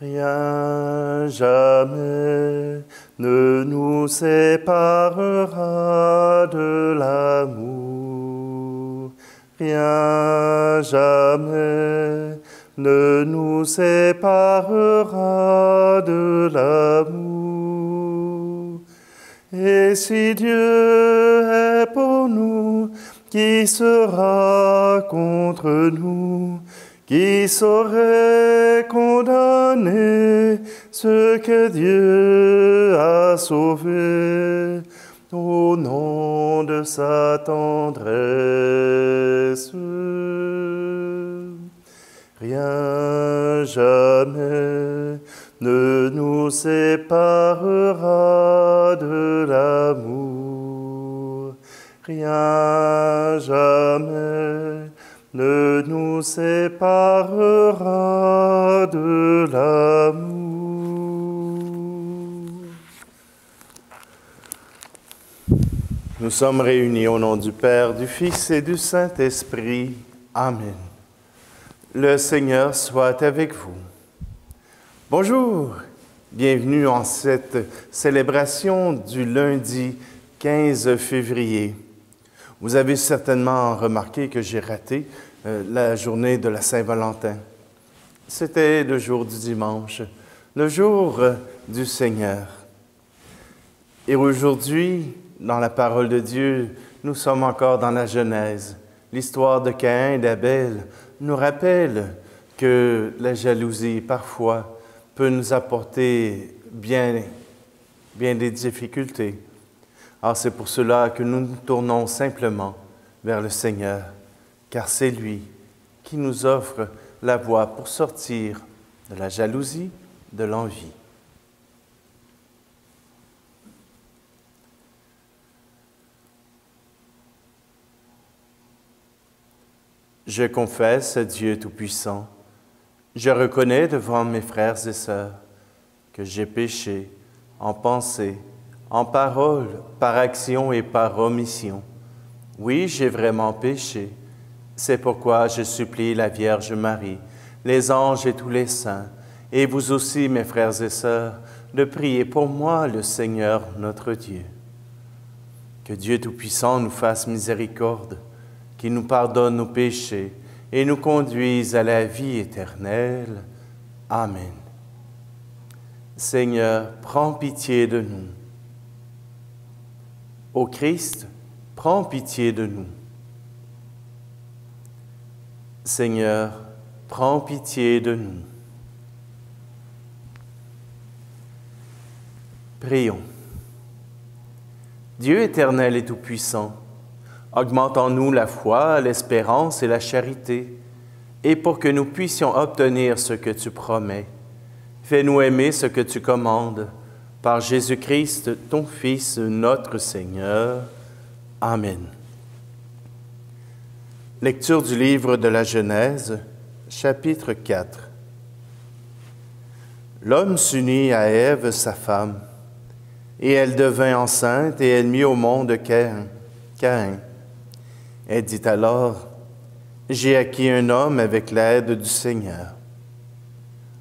Rien jamais ne nous séparera de l'amour. Rien jamais ne nous séparera de l'amour. Et si Dieu est pour nous, qui sera contre nous? Qui saurait condamner ce que Dieu a sauvé au nom de sa tendresse? Rien jamais ne nous séparera de l'amour. Rien jamais ne nous séparera de l'amour. Nous sommes réunis au nom du Père, du Fils et du Saint-Esprit. Amen. Le Seigneur soit avec vous. Bonjour, bienvenue en cette célébration du lundi 15 février. Vous avez certainement remarqué que j'ai raté la journée de la Saint-Valentin. C'était le jour du dimanche, le jour du Seigneur. Et aujourd'hui, dans la parole de Dieu, nous sommes encore dans la Genèse. L'histoire de Caïn et d'Abel nous rappelle que la jalousie, parfois, peut nous apporter bien des difficultés. Alors c'est pour cela que nous nous tournons simplement vers le Seigneur, car c'est lui qui nous offre la voie pour sortir de la jalousie, de l'envie. Je confesse, Dieu Tout-Puissant, je reconnais devant mes frères et sœurs que j'ai péché en pensée, en parole, par action et par omission. Oui, j'ai vraiment péché. C'est pourquoi je supplie la Vierge Marie, les anges et tous les saints, et vous aussi, mes frères et sœurs, de prier pour moi, le Seigneur notre Dieu. Que Dieu Tout-Puissant nous fasse miséricorde, qu'il nous pardonne nos péchés et nous conduise à la vie éternelle. Amen. Seigneur, prends pitié de nous. Ô Christ, prends pitié de nous. Seigneur, prends pitié de nous. Prions. Dieu éternel et tout-puissant, augmente en nous la foi, l'espérance et la charité, et pour que nous puissions obtenir ce que tu promets, fais-nous aimer ce que tu commandes, par Jésus-Christ, ton Fils, notre Seigneur. Amen. Lecture du livre de la Genèse, chapitre 4. L'homme s'unit à Ève, sa femme, et elle devint enceinte, et elle mit au monde Caïn. Elle dit alors, « J'ai acquis un homme avec l'aide du Seigneur. »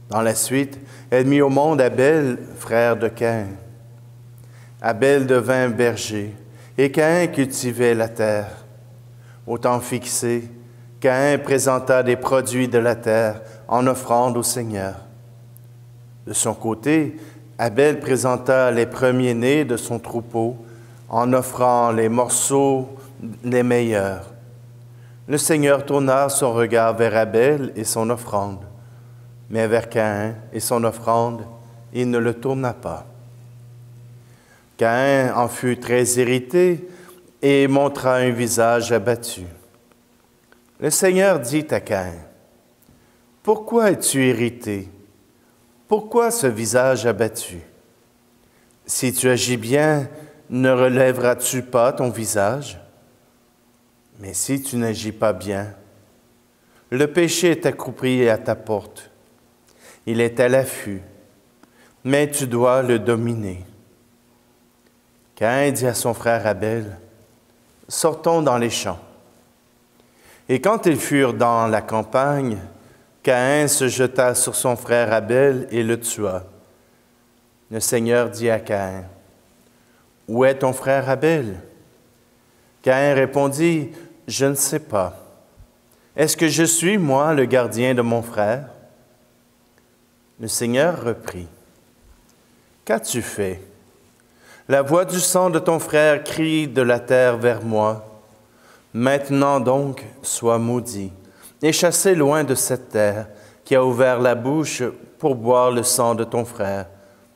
Dans la suite, elle mit au monde Abel, frère de Caïn. Abel devint berger, et Caïn cultivait la terre. Au temps fixé, Caïn présenta des produits de la terre en offrande au Seigneur. De son côté, Abel présenta les premiers-nés de son troupeau en offrant les morceaux les meilleurs. Le Seigneur tourna son regard vers Abel et son offrande, mais vers Caïn et son offrande, il ne le tourna pas. Caïn en fut très irrité et montra un visage abattu. Le Seigneur dit à Caïn, « Pourquoi es-tu irrité? Pourquoi ce visage abattu? Si tu agis bien, ne relèveras-tu pas ton visage? Mais si tu n'agis pas bien, le péché est accroupi à ta porte. Il est à l'affût, mais tu dois le dominer. » Caïn dit à son frère Abel, « Sortons dans les champs. » Et quand ils furent dans la campagne, Caïn se jeta sur son frère Abel et le tua. Le Seigneur dit à Caïn, « Où est ton frère Abel? » Caïn répondit, « Je ne sais pas. Est-ce que je suis, moi, le gardien de mon frère? » Le Seigneur reprit, « Qu'as-tu fait? La voix du sang de ton frère crie de la terre vers moi. Maintenant donc, sois maudit et chassé loin de cette terre qui a ouvert la bouche pour boire le sang de ton frère,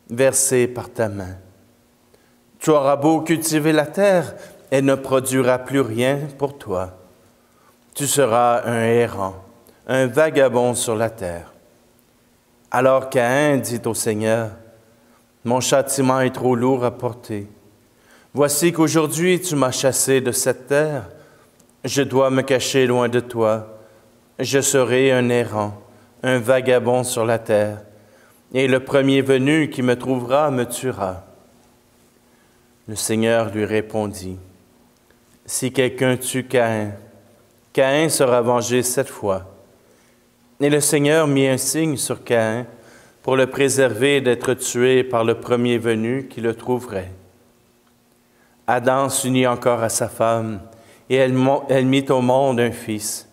versé par ta main. Tu auras beau cultiver la terre, elle ne produira plus rien pour toi. Tu seras un errant, un vagabond sur la terre. » Alors Caïn dit au Seigneur, « Mon châtiment est trop lourd à porter. Voici qu'aujourd'hui tu m'as chassé de cette terre. Je dois me cacher loin de toi. Je serai un errant, un vagabond sur la terre, et le premier venu qui me trouvera me tuera. » Le Seigneur lui répondit, « Si quelqu'un tue Caïn, Caïn sera vengé 7 fois. » Et le Seigneur mit un signe sur Caïn pour le préserver d'être tué par le premier venu qui le trouverait. Adam s'unit encore à sa femme, et elle mit au monde un fils.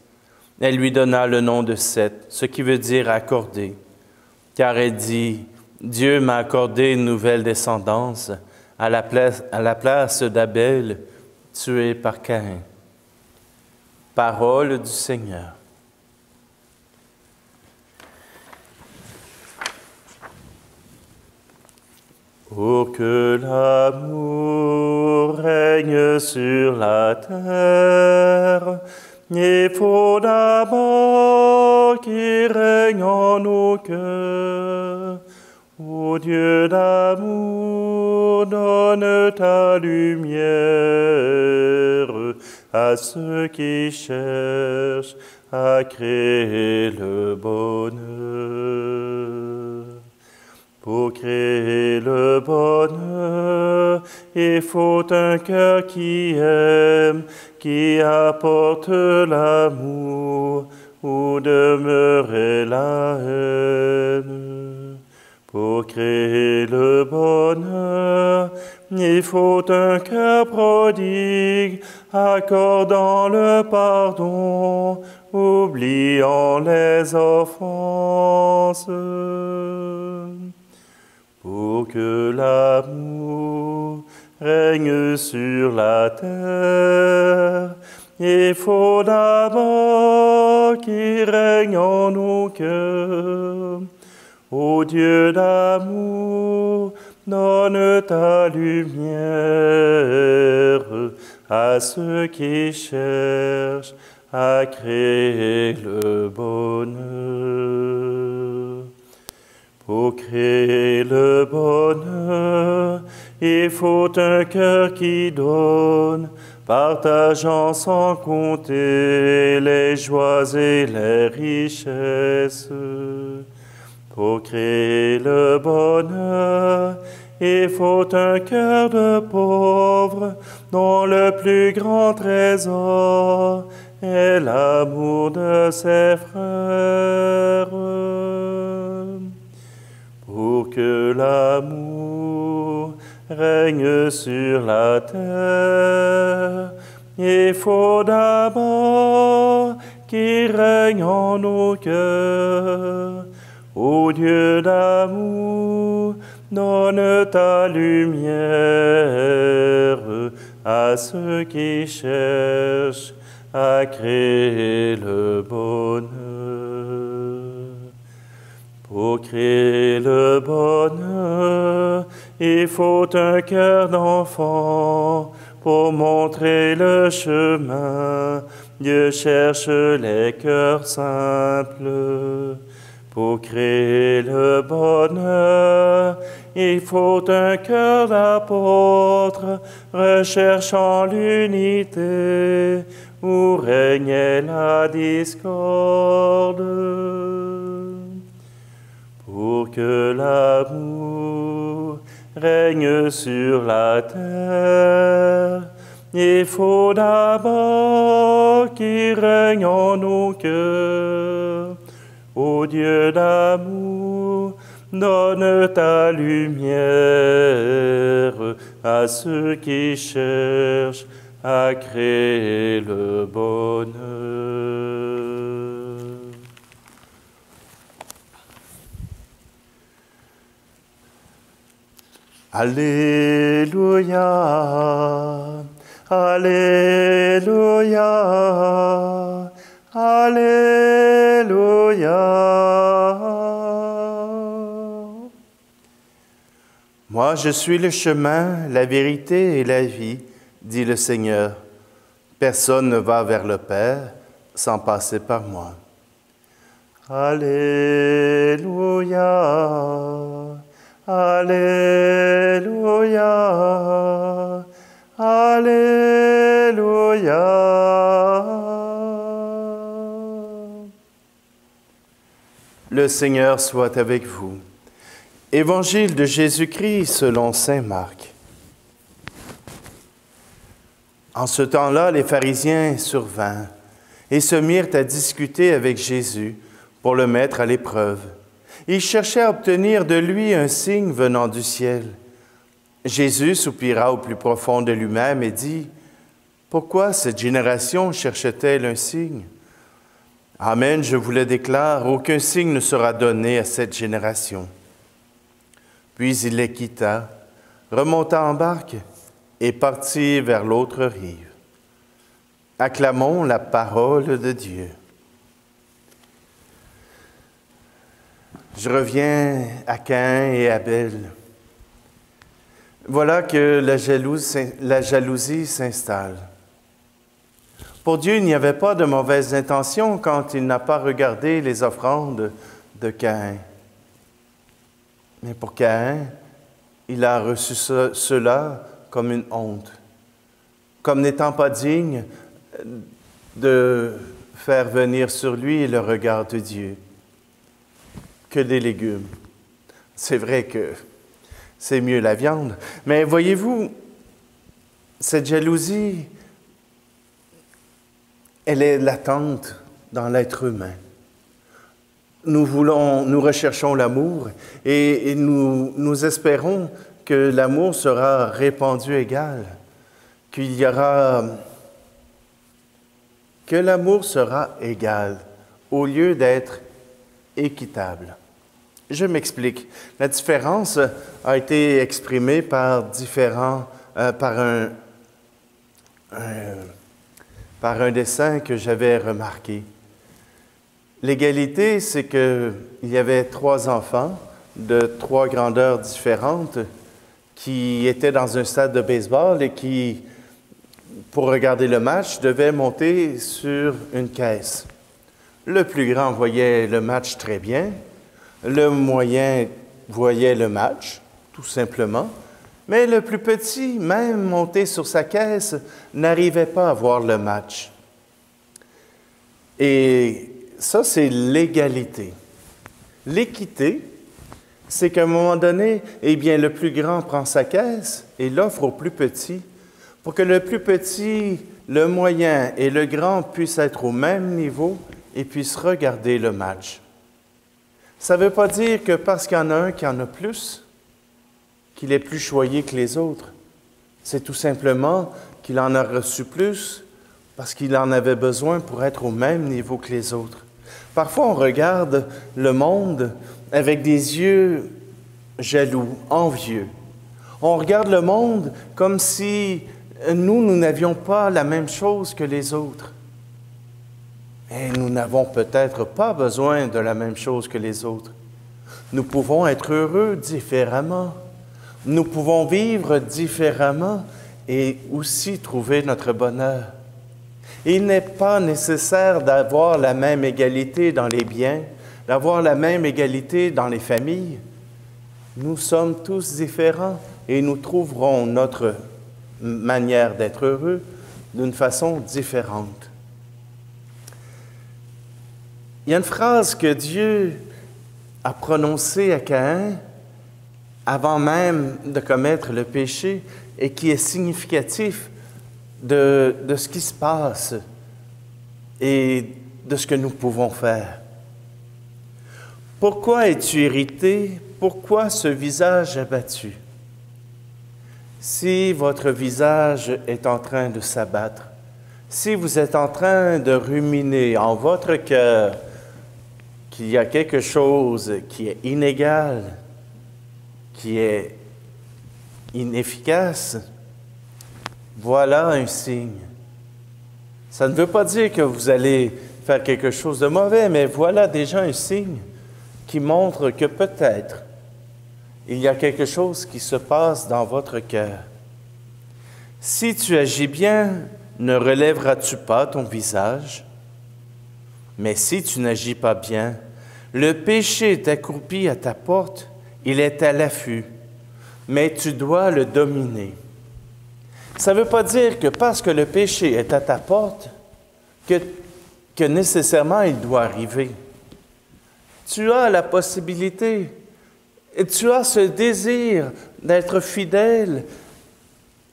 Elle lui donna le nom de Seth, ce qui veut dire accordé, car elle dit, « Dieu m'a accordé une nouvelle descendance à la place d'Abel, tué par Caïn. » Parole du Seigneur. Pour que l'amour règne sur la terre, et fondaments qui règnent en nos cœurs. Ô Dieu d'amour, donne ta lumière à ceux qui cherchent à créer le bonheur. Pour créer le bonheur, il faut un cœur qui aime, qui apporte l'amour, où demeurer la haine. Pour créer le bonheur, il faut un cœur prodigue, accordant le pardon, oubliant les offenses. Pour que l'amour règne sur la terre, il faut d'abord qu'il règne en nos cœurs. Ô Dieu d'amour, donne ta lumière à ceux qui cherchent à créer le bonheur. Pour créer le bonheur, il faut un cœur qui donne, partageant sans compter les joies et les richesses. Pour créer le bonheur, il faut un cœur de pauvre, dont le plus grand trésor est l'amour de ses frères. Pour que l'amour règne sur la terre, il faut d'abord qu'il règne en nos cœurs. Ô Dieu d'amour, donne ta lumière à ceux qui cherchent à créer le bonheur. Pour créer le bonheur, il faut un cœur d'enfant pour montrer le chemin. Dieu cherche les cœurs simples. Pour créer le bonheur, il faut un cœur d'apôtre recherchant l'unité où régnait la discorde. Pour que l'amour règne sur la terre, il faut d'abord qu'il règne en nos cœurs. Ô Dieu d'amour, donne ta lumière à ceux qui cherchent à créer le bonheur. Alléluia, Alléluia, Alléluia. Moi, je suis le chemin, la vérité et la vie, dit le Seigneur. Personne ne va vers le Père sans passer par moi. Alléluia, Alléluia, Alléluia. Le Seigneur soit avec vous. Évangile de Jésus-Christ selon saint Marc. En ce temps-là, les pharisiens survinrent et se mirent à discuter avec Jésus pour le mettre à l'épreuve. Ils cherchaient à obtenir de lui un signe venant du ciel. Jésus soupira au plus profond de lui-même et dit, « Pourquoi cette génération cherche-t-elle un signe? Amen, je vous le déclare, aucun signe ne sera donné à cette génération. » Puis il les quitta, remonta en barque et partit vers l'autre rive. Acclamons la parole de Dieu. Je reviens à Caïn et Abel. Voilà que la jalousie s'installe. Pour Dieu, il n'y avait pas de mauvaises intentions quand il n'a pas regardé les offrandes de Caïn. Mais pour Caïn, il a reçu cela comme une honte, comme n'étant pas digne de faire venir sur lui le regard de Dieu. Que des légumes. C'est vrai que c'est mieux la viande, mais voyez-vous, cette jalousie, elle est latente dans l'être humain. Nous recherchons l'amour et nous espérons que l'amour sera répandu égal, que l'amour sera égal au lieu d'être équitable. Je m'explique. La différence a été exprimée par un dessin que j'avais remarqué. L'égalité, c'est qu'il y avait 3 enfants de 3 grandeurs différentes qui étaient dans un stade de baseball et qui, pour regarder le match, devaient monter sur une caisse. Le plus grand voyait le match très bien. Le moyen voyait le match, tout simplement. Mais le plus petit, même monté sur sa caisse, n'arrivait pas à voir le match. Et ça, c'est l'égalité. L'équité, c'est qu'à un moment donné, eh bien, le plus grand prend sa caisse et l'offre au plus petit pour que le plus petit, le moyen et le grand puissent être au même niveau et puissent regarder le match. Ça ne veut pas dire que parce qu'il y en a un qui en a plus, qu'il est plus choyé que les autres. C'est tout simplement qu'il en a reçu plus parce qu'il en avait besoin pour être au même niveau que les autres. Parfois, on regarde le monde avec des yeux jaloux, envieux. On regarde le monde comme si nous n'avions pas la même chose que les autres. Et nous n'avons peut-être pas besoin de la même chose que les autres. Nous pouvons être heureux différemment. Nous pouvons vivre différemment et aussi trouver notre bonheur. Il n'est pas nécessaire d'avoir la même égalité dans les biens, d'avoir la même égalité dans les familles. Nous sommes tous différents et nous trouverons notre manière d'être heureux d'une façon différente. Il y a une phrase que Dieu a prononcée à Caïn avant même de commettre le péché et qui est significatif de ce qui se passe et de ce que nous pouvons faire. Pourquoi es-tu irrité? Pourquoi ce visage abattu? Si votre visage est en train de s'abattre, si vous êtes en train de ruminer en votre cœur qu'il y a quelque chose qui est inégal, qui est inefficace, voilà un signe. Ça ne veut pas dire que vous allez faire quelque chose de mauvais, mais voilà déjà un signe qui montre que peut-être il y a quelque chose qui se passe dans votre cœur. Si tu agis bien, ne relèveras-tu pas ton visage? Mais si tu n'agis pas bien, le péché est accroupi à ta porte, il est à l'affût, mais tu dois le dominer. Ça ne veut pas dire que parce que le péché est à ta porte, que nécessairement il doit arriver. Tu as la possibilité, et tu as ce désir d'être fidèle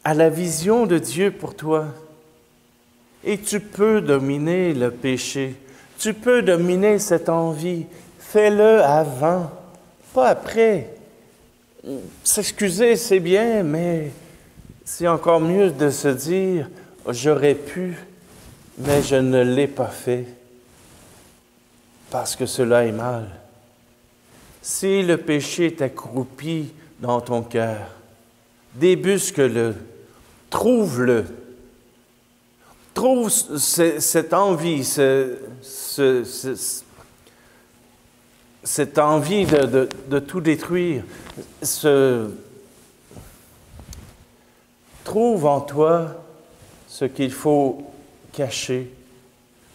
à la vision de Dieu pour toi. Et tu peux dominer le péché. Tu peux dominer cette envie. Fais-le avant, pas après. S'excuser, c'est bien, mais c'est encore mieux de se dire « j'aurais pu, mais je ne l'ai pas fait, parce que cela est mal ». Si le péché est accroupi dans ton cœur, débusque-le, trouve-le. Trouve cette envie, cette envie de tout détruire. Trouve en toi ce qu'il faut cacher,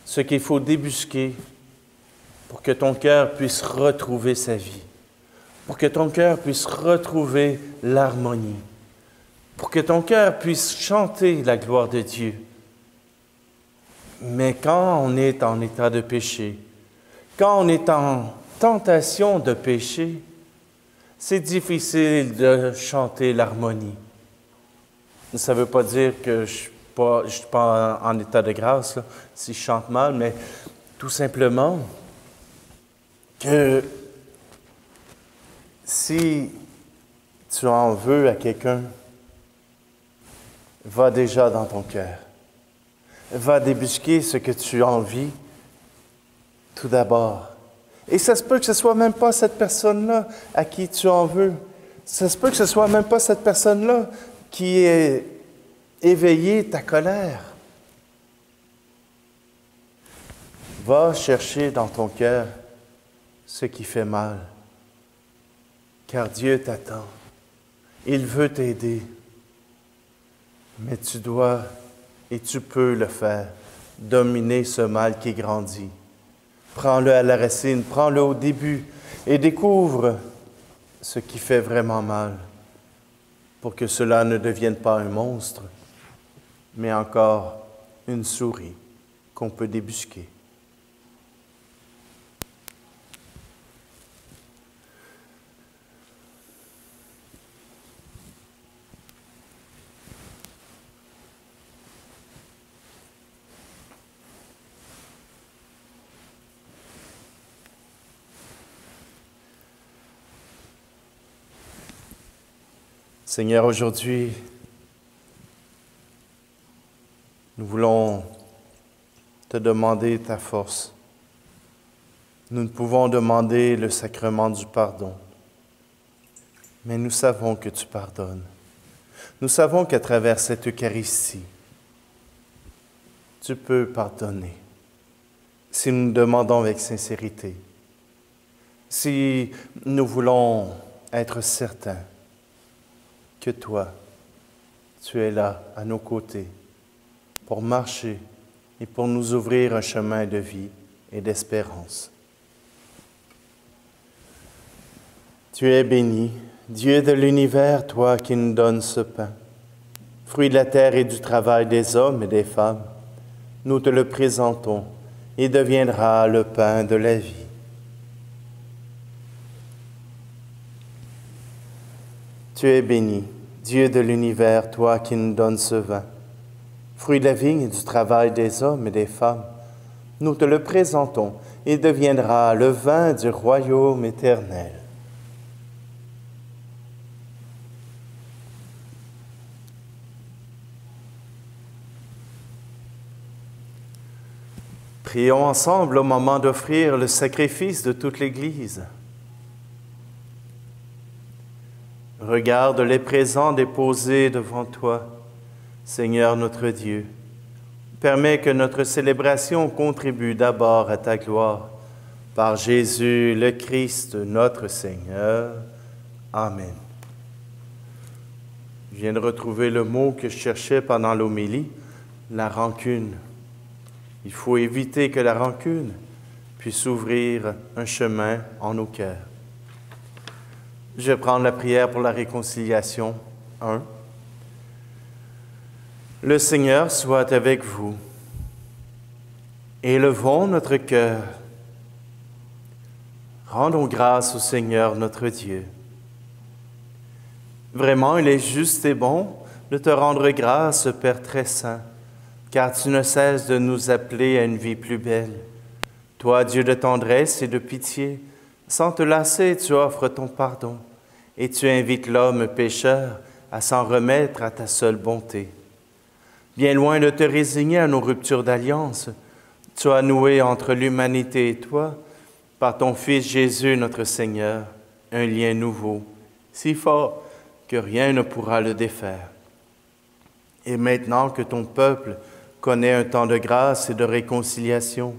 ce qu'il faut débusquer pour que ton cœur puisse retrouver sa vie, pour que ton cœur puisse retrouver l'harmonie, pour que ton cœur puisse chanter la gloire de Dieu. Mais quand on est en état de péché, quand on est en tentation de péché, c'est difficile de chanter l'harmonie. Ça ne veut pas dire que je ne suis pas en état de grâce là, si je chante mal, mais tout simplement que si tu en veux à quelqu'un, va déjà dans ton cœur. Va débusquer ce que tu envies tout d'abord. Et ça se peut que ce ne soit même pas cette personne-là à qui tu en veux. Ça se peut que ce ne soit même pas cette personne-là qui ait éveillé ta colère. Va chercher dans ton cœur ce qui fait mal, car Dieu t'attend. Il veut t'aider, mais tu dois et tu peux le faire, dominer ce mal qui grandit. Prends-le à la racine, prends-le au début et découvre ce qui fait vraiment mal pour que cela ne devienne pas un monstre, mais encore une souris qu'on peut débusquer. Seigneur, aujourd'hui, nous voulons te demander ta force. Nous ne pouvons demander le sacrement du pardon, mais nous savons que tu pardonnes. Nous savons qu'à travers cette Eucharistie, tu peux pardonner si nous demandons avec sincérité, si nous voulons être certains que toi, tu es là à nos côtés pour marcher et pour nous ouvrir un chemin de vie et d'espérance. Tu es béni, Dieu de l'univers, toi qui nous donnes ce pain, fruit de la terre et du travail des hommes et des femmes. Nous te le présentons et deviendra le pain de la vie. Tu es béni, Dieu de l'univers, toi qui nous donnes ce vin, fruit de la vigne et du travail des hommes et des femmes. nous te le présentons. Il deviendra le vin du royaume éternel. Prions ensemble au moment d'offrir le sacrifice de toute l'Église. Regarde les présents déposés devant toi, Seigneur notre Dieu. Permets que notre célébration contribue d'abord à ta gloire. Par Jésus le Christ, notre Seigneur. Amen. Je viens de retrouver le mot que je cherchais pendant l'homélie, la rancune. Il faut éviter que la rancune puisse ouvrir un chemin en nos cœurs. Je vais prendre la prière pour la réconciliation. 1. Le Seigneur soit avec vous. Élevons notre cœur. Rendons grâce au Seigneur notre Dieu. Vraiment, il est juste et bon de te rendre grâce, Père très saint, car tu ne cesses de nous appeler à une vie plus belle. Toi, Dieu de tendresse et de pitié, sans te lasser, tu offres ton pardon et tu invites l'homme pécheur à s'en remettre à ta seule bonté. Bien loin de te résigner à nos ruptures d'alliance, tu as noué entre l'humanité et toi, par ton Fils Jésus notre Seigneur, un lien nouveau, si fort que rien ne pourra le défaire. Et maintenant que ton peuple connaît un temps de grâce et de réconciliation,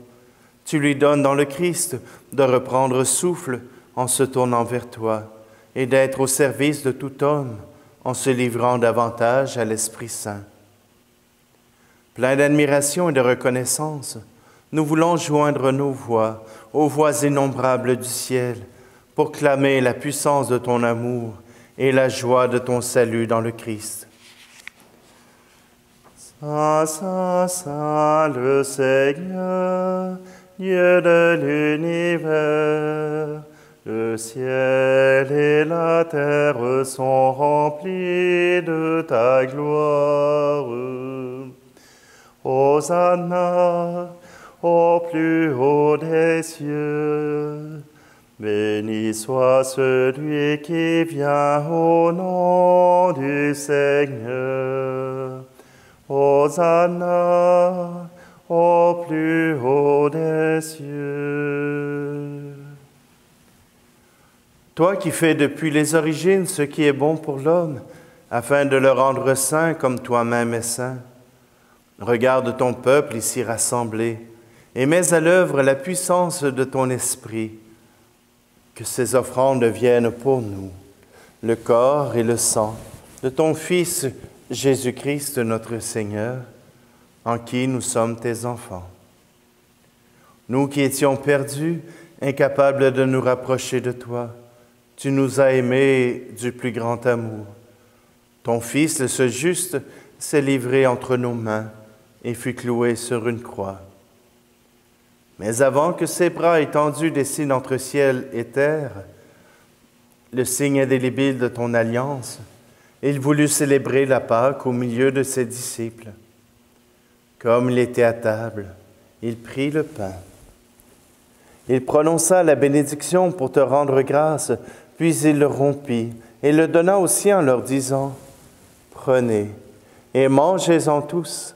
tu lui donnes dans le Christ de reprendre souffle en se tournant vers toi et d'être au service de tout homme en se livrant davantage à l'Esprit Saint. Plein d'admiration et de reconnaissance, nous voulons joindre nos voix aux voix innombrables du ciel pour clamer la puissance de ton amour et la joie de ton salut dans le Christ. Saint, Saint, Saint, le Seigneur, Dieu de l'univers, le ciel et la terre sont remplis de ta gloire. Hosanna au plus haut des cieux. Béni soit celui qui vient au nom du Seigneur. Hosanna au plus haut des cieux. Toi qui fais depuis les origines ce qui est bon pour l'homme, afin de le rendre saint comme toi-même es saint, regarde ton peuple ici rassemblé et mets à l'œuvre la puissance de ton esprit. Que ces offrandes deviennent pour nous le corps et le sang de ton Fils Jésus-Christ notre Seigneur, en qui nous sommes tes enfants. Nous qui étions perdus, incapables de nous rapprocher de toi, tu nous as aimés du plus grand amour. Ton Fils, le seul juste, s'est livré entre nos mains et fut cloué sur une croix. Mais avant que ses bras étendus dessinent entre ciel et terre, le signe indélébile de ton alliance, il voulut célébrer la Pâque au milieu de ses disciples. Comme il était à table, il prit le pain. Il prononça la bénédiction pour te rendre grâce, puis il le rompit et le donna aux siens en leur disant, « Prenez et mangez-en tous,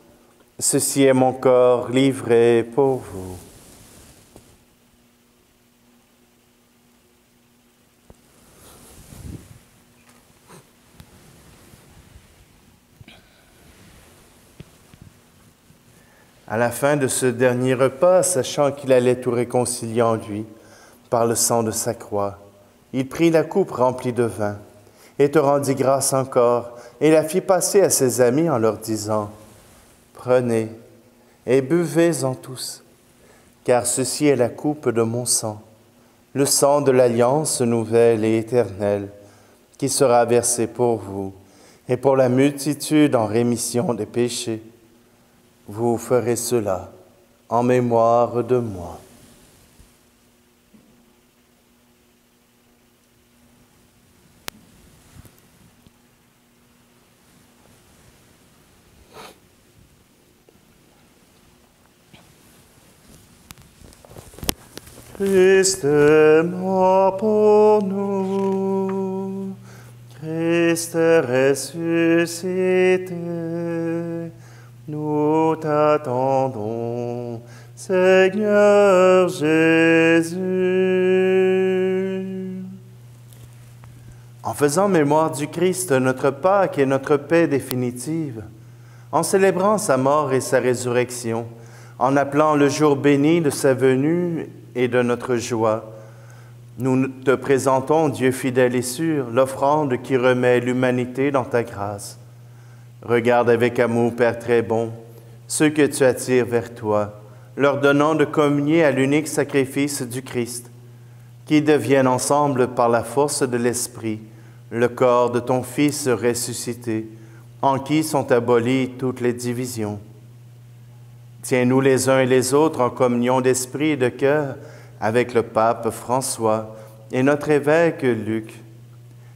ceci est mon corps livré pour vous. » À la fin de ce dernier repas, sachant qu'il allait tout réconcilier en lui par le sang de sa croix, il prit la coupe remplie de vin et te rendit grâce encore et la fit passer à ses amis en leur disant, « Prenez et buvez-en tous, car ceci est la coupe de mon sang, le sang de l'alliance nouvelle et éternelle, qui sera versé pour vous et pour la multitude en rémission des péchés. Vous ferez cela en mémoire de moi. » Christ est mort pour nous, Christ est ressuscité, nous t'attendons, Seigneur Jésus. En faisant mémoire du Christ, notre Pâque et notre paix définitive, en célébrant sa mort et sa résurrection, en appelant le jour béni de sa venue et de notre joie, nous te présentons, Dieu fidèle et sûr, l'offrande qui remet l'humanité dans ta grâce. Regarde avec amour, Père très bon, ceux que tu attires vers toi, leur donnant de communier à l'unique sacrifice du Christ, qui deviennent ensemble par la force de l'Esprit, le corps de ton Fils ressuscité, en qui sont abolies toutes les divisions. Tiens-nous les uns et les autres en communion d'esprit et de cœur avec le pape François et notre évêque Luc.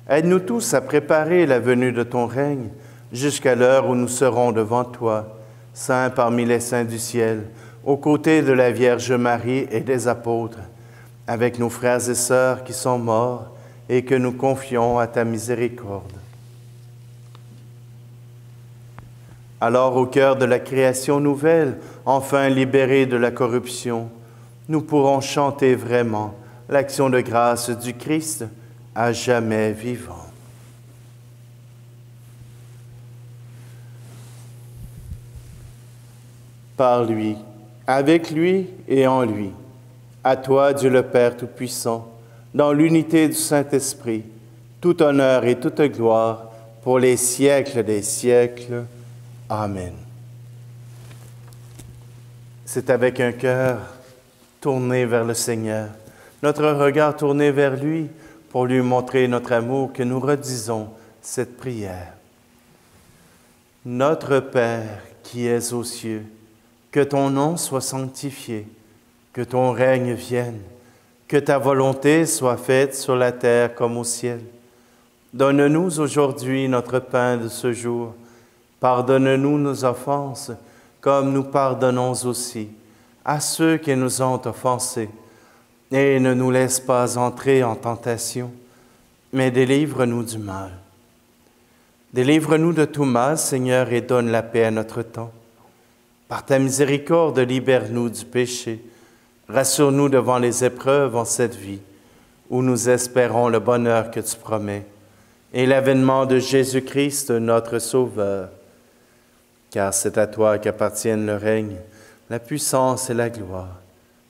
Aide-nous tous à préparer la venue de ton règne jusqu'à l'heure où nous serons devant toi, saints parmi les saints du ciel, aux côtés de la Vierge Marie et des apôtres, avec nos frères et sœurs qui sont morts et que nous confions à ta miséricorde. Alors, au cœur de la création nouvelle, enfin libérée de la corruption, nous pourrons chanter vraiment l'action de grâce du Christ à jamais vivant. Par lui, avec lui et en lui, à toi, Dieu le Père Tout-Puissant, dans l'unité du Saint-Esprit, tout honneur et toute gloire pour les siècles des siècles. Amen. C'est avec un cœur tourné vers le Seigneur, notre regard tourné vers lui pour lui montrer notre amour que nous redisons cette prière. Notre Père qui es aux cieux, que ton nom soit sanctifié, que ton règne vienne, que ta volonté soit faite sur la terre comme au ciel. Donne-nous aujourd'hui notre pain de ce jour. Pardonne-nous nos offenses, comme nous pardonnons aussi à ceux qui nous ont offensés. Et ne nous laisse pas entrer en tentation, mais délivre-nous du mal. Délivre-nous de tout mal, Seigneur, et donne la paix à notre temps. Par ta miséricorde, libère-nous du péché. Rassure-nous devant les épreuves en cette vie, où nous espérons le bonheur que tu promets, et l'avènement de Jésus-Christ, notre Sauveur. Car c'est à toi qu'appartiennent le règne, la puissance et la gloire,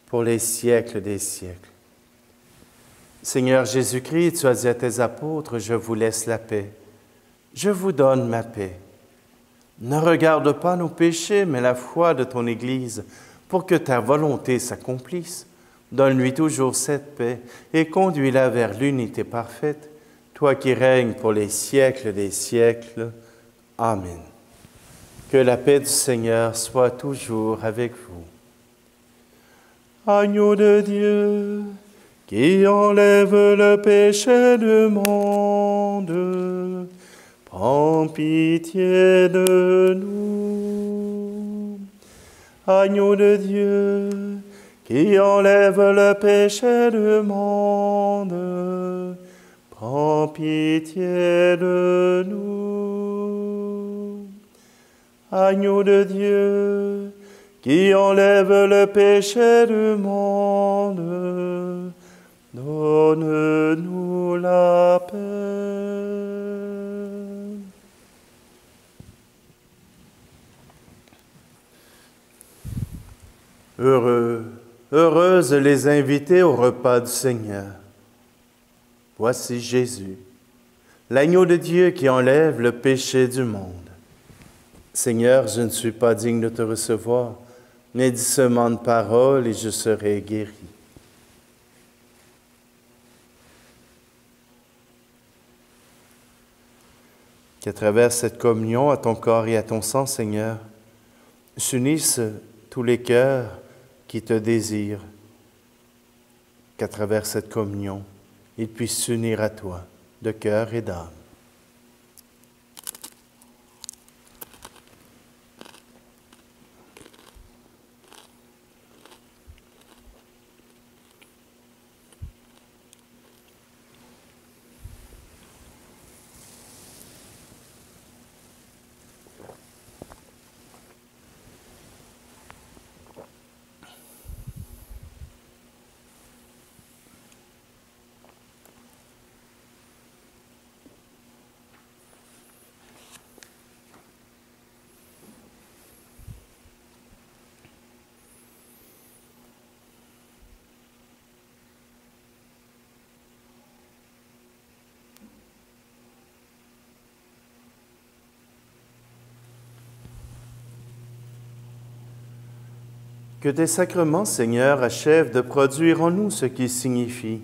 pour les siècles des siècles. Seigneur Jésus-Christ, tu as dit à tes apôtres, « Je vous laisse la paix. Je vous donne ma paix. » Ne regarde pas nos péchés, mais la foi de ton Église, pour que ta volonté s'accomplisse. Donne-lui toujours cette paix et conduis-la vers l'unité parfaite, toi qui règnes pour les siècles des siècles. Amen. Que la paix du Seigneur soit toujours avec vous. Agneau de Dieu, qui enlève le péché du monde, prends pitié de nous. Agneau de Dieu, qui enlève le péché du monde, prends pitié de nous. Agneau de Dieu, qui enlève le péché du monde, donne-nous la paix. Heureuses les invités au repas du Seigneur. Voici Jésus, l'agneau de Dieu qui enlève le péché du monde. Seigneur, je ne suis pas digne de te recevoir, mais dis seulement une parole et je serai guéri. Qu'à travers cette communion à ton corps et à ton sang, Seigneur, s'unissent tous les cœurs qui te désirent, qu'à travers cette communion, ils puissent s'unir à toi de cœur et d'âme. Que tes sacrements, Seigneur, achèvent de produire en nous ce qu'ils signifient,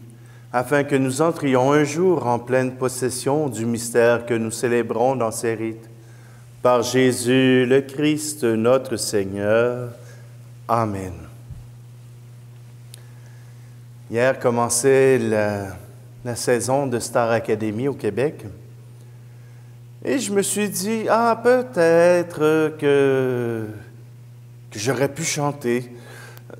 afin que nous entrions un jour en pleine possession du mystère que nous célébrons dans ces rites. Par Jésus le Christ, notre Seigneur. Amen. Hier commençait la saison de Star Academy au Québec. Et je me suis dit, peut-être que j'aurais pu chanter,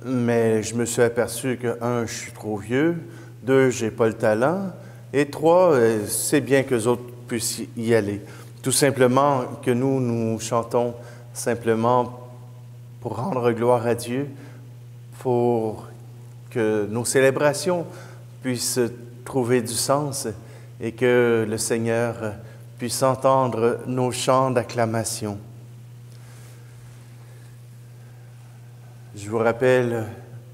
mais je me suis aperçu que, 1, je suis trop vieux, 2, j'ai pas le talent, et 3, c'est bien qu'eux autres puissent y aller. Tout simplement que nous chantons simplement pour rendre gloire à Dieu, pour que nos célébrations puissent trouver du sens et que le Seigneur puisse entendre nos chants d'acclamation. Je vous rappelle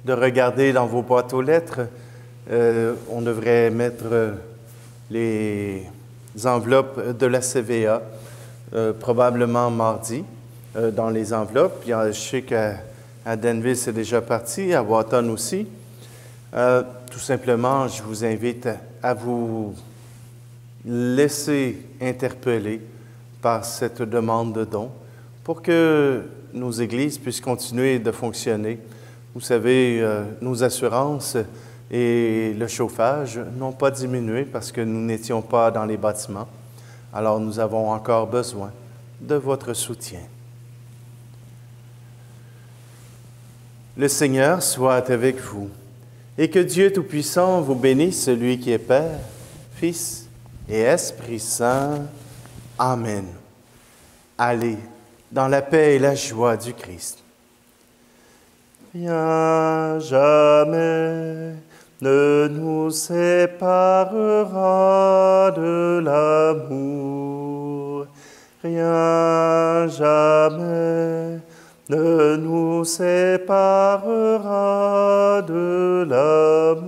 de regarder dans vos boîtes aux lettres. On devrait mettre les enveloppes de la CVA, probablement mardi, dans les enveloppes. Puis, je sais qu'à Denville, c'est déjà parti, à Wotton aussi. Tout simplement, je vous invite à vous laisser interpeller par cette demande de don pour que nos églises puissent continuer de fonctionner. Vous savez, nos assurances et le chauffage n'ont pas diminué parce que nous n'étions pas dans les bâtiments. Alors, nous avons encore besoin de votre soutien. Le Seigneur soit avec vous et que Dieu Tout-Puissant vous bénisse, celui qui est Père, Fils et Esprit Saint. Amen. Allez dans la paix et la joie du Christ. Rien jamais ne nous séparera de l'amour. Rien jamais ne nous séparera de l'amour